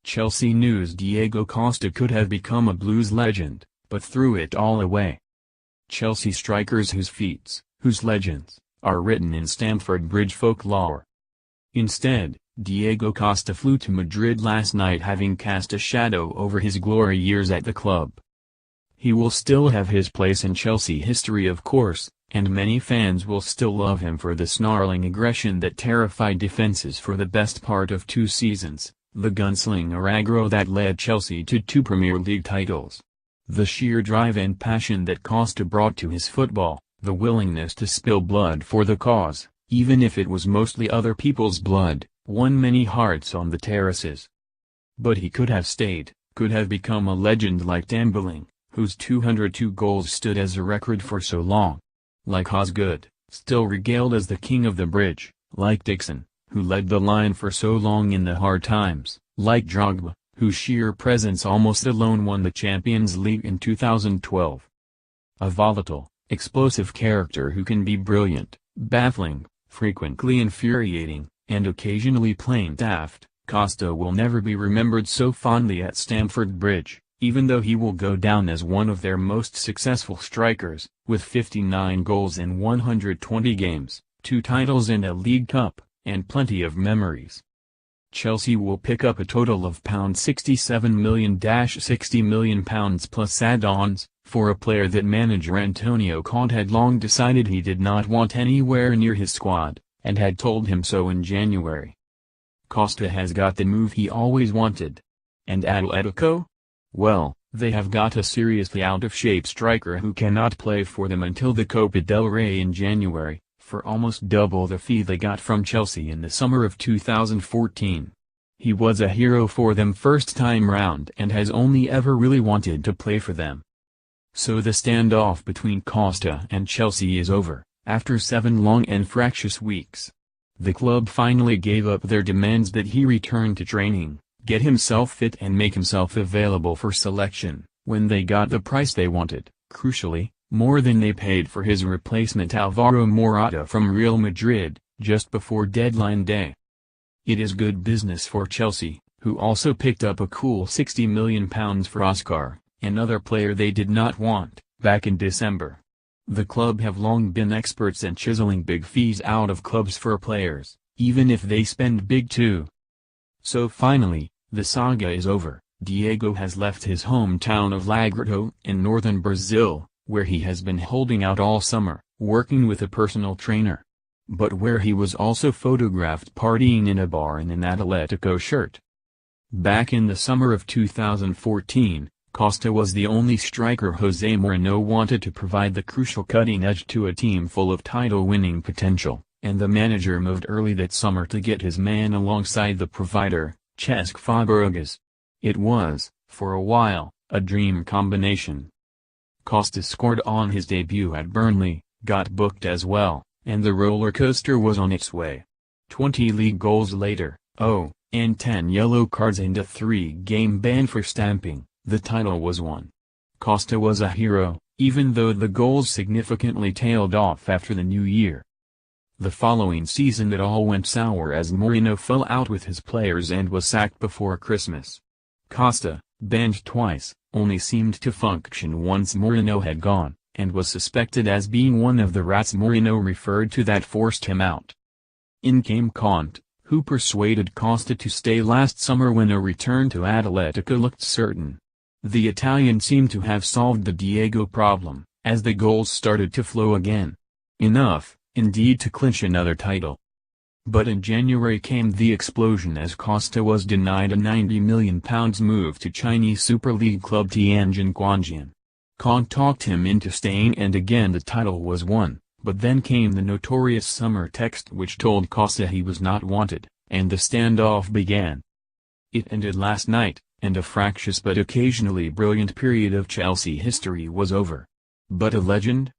Chelsea news: Diego Costa could have become a Blues legend, but threw it all away. Chelsea strikers whose feats, whose legends, are written in Stamford Bridge folklore. Instead, Diego Costa flew to Madrid last night, having cast a shadow over his glory years at the club. He will still have his place in Chelsea history, of course, and many fans will still love him for the snarling aggression that terrified defenses for the best part of 2 seasons. The gunslinger aggro that led Chelsea to 2 Premier League titles. The sheer drive and passion that Costa brought to his football, the willingness to spill blood for the cause, even if it was mostly other people's blood, won many hearts on the terraces. But he could have stayed, could have become a legend like Stamford, whose 202 goals stood as a record for so long. Like Osgood, still regaled as the king of the bridge, like Dixon, who led the line for so long in the hard times, like Drogba, whose sheer presence almost alone won the Champions League in 2012. A volatile, explosive character who can be brilliant, baffling, frequently infuriating, and occasionally plain daft, Costa will never be remembered so fondly at Stamford Bridge, even though he will go down as one of their most successful strikers, with 59 goals in 120 games, 2 titles and a League Cup, and plenty of memories. Chelsea will pick up a total of £67 million-£60 million plus add-ons, for a player that manager Antonio Conte had long decided he did not want anywhere near his squad, and had told him so in January. Costa has got the move he always wanted. And Atletico? Well, they have got a seriously out-of-shape striker who cannot play for them until the Copa del Rey in January, for almost double the fee they got from Chelsea in the summer of 2014. He was a hero for them first time round and has only ever really wanted to play for them. So the standoff between Costa and Chelsea is over, after 7 long and fractious weeks. The club finally gave up their demands that he return to training, get himself fit and make himself available for selection, when they got the price they wanted, crucially, more than they paid for his replacement Alvaro Morata from Real Madrid, just before deadline day. It is good business for Chelsea, who also picked up a cool £60 million for Oscar, another player they did not want, back in December. The club have long been experts in chiseling big fees out of clubs for players, even if they spend big too. So finally, the saga is over. Diego has left his hometown of Aggro in northern Brazil, where he has been holding out all summer, working with a personal trainer. But where he was also photographed partying in a bar in an Atletico shirt. Back in the summer of 2014, Costa was the only striker Jose Mourinho wanted to provide the crucial cutting edge to a team full of title-winning potential, and the manager moved early that summer to get his man alongside the provider, Cesc Fabregas. It was, for a while, a dream combination. Costa scored on his debut at Burnley, got booked as well, and the roller coaster was on its way. 20 league goals later, and 10 yellow cards and a 3-game ban for stamping, the title was won. Costa was a hero, even though the goals significantly tailed off after the new year. The following season it all went sour as Mourinho fell out with his players and was sacked before Christmas. Costa, banned twice, only seemed to function once Mourinho had gone, and was suspected as being one of the rats Mourinho referred to that forced him out. In came Conte, who persuaded Costa to stay last summer when a return to Atletico looked certain. The Italian seemed to have solved the Diego problem, as the goals started to flow again. Enough, indeed, to clinch another title. But in January came the explosion as Costa was denied a £90 million move to Chinese Super League club Tianjin Quanjian. Conte talked him into staying and again the title was won, but then came the notorious summer text which told Costa he was not wanted, and the standoff began. It ended last night, and a fractious but occasionally brilliant period of Chelsea history was over. But a legend?